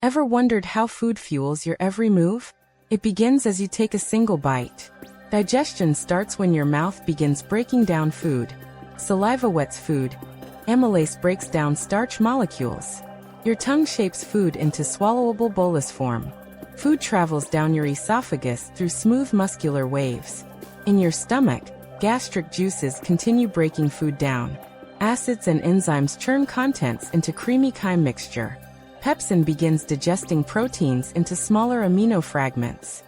Ever wondered how food fuels your every move? It begins as you take a single bite. Digestion starts when your mouth begins breaking down food. Saliva wets food. Amylase breaks down starch molecules. Your tongue shapes food into swallowable bolus form. Food travels down your esophagus through smooth muscular waves. In your stomach, gastric juices continue breaking food down. Acids and enzymes churn contents into creamy chyme mixture. Pepsin begins digesting proteins into smaller amino fragments.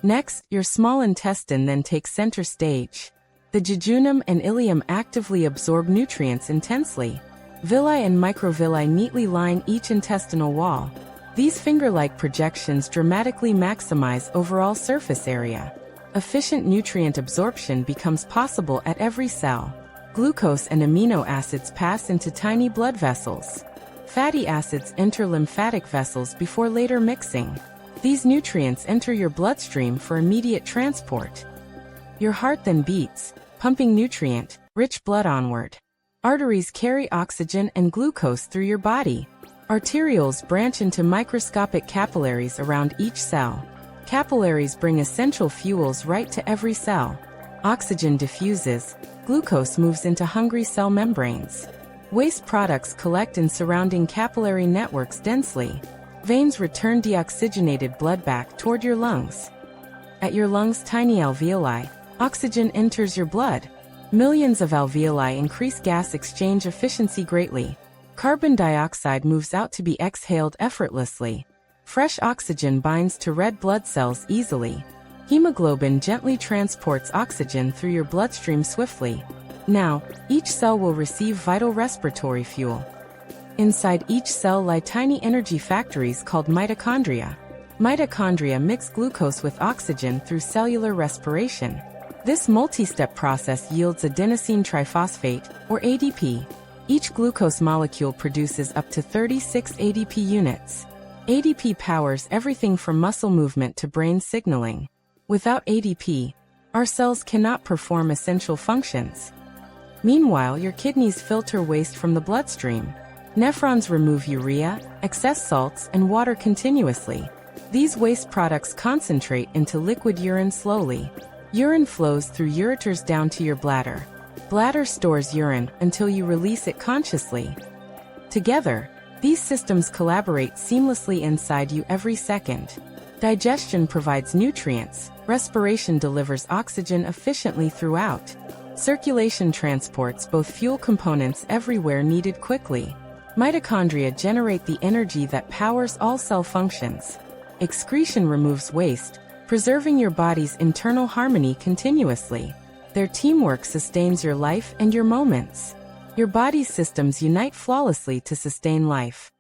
Next, your small intestine then takes center stage. The jejunum and ileum actively absorb nutrients intensely. Villi and microvilli neatly line each intestinal wall. These finger-like projections dramatically maximize overall surface area. Efficient nutrient absorption becomes possible at every cell. Glucose and amino acids pass into tiny blood vessels. Fatty acids enter lymphatic vessels before later mixing. These nutrients enter your bloodstream for immediate transport. Your heart then beats, pumping nutrient-rich blood onward. Arteries carry oxygen and glucose through your body. Arterioles branch into microscopic capillaries around each cell. Capillaries bring essential fuels right to every cell. Oxygen diffuses, glucose moves into hungry cell membranes. Waste products collect in surrounding capillary networks densely. Veins return deoxygenated blood back toward your lungs. At your lungs' tiny alveoli, oxygen enters your blood. Millions of alveoli increase gas exchange efficiency greatly. Carbon dioxide moves out to be exhaled effortlessly. Fresh oxygen binds to red blood cells easily. Hemoglobin gently transports oxygen through your bloodstream swiftly. Now, each cell will receive vital respiratory fuel. Inside each cell lie tiny energy factories called mitochondria. Mitochondria mix glucose with oxygen through cellular respiration. This multi-step process yields adenosine triphosphate, or ADP. Each glucose molecule produces up to 36 ADP units. ADP powers everything from muscle movement to brain signaling. Without ADP, our cells cannot perform essential functions. Meanwhile, your kidneys filter waste from the bloodstream. Nephrons remove urea, excess salts, and water continuously. These waste products concentrate into liquid urine slowly. Urine flows through ureters down to your bladder. Bladder stores urine until you release it consciously. Together, these systems collaborate seamlessly inside you every second. Digestion provides nutrients, respiration delivers oxygen efficiently throughout. Circulation transports both fuel components everywhere needed quickly. Mitochondria generate the energy that powers all cell functions. Excretion removes waste, preserving your body's internal harmony continuously. Their teamwork sustains your life and your moments. Your body's systems unite flawlessly to sustain life.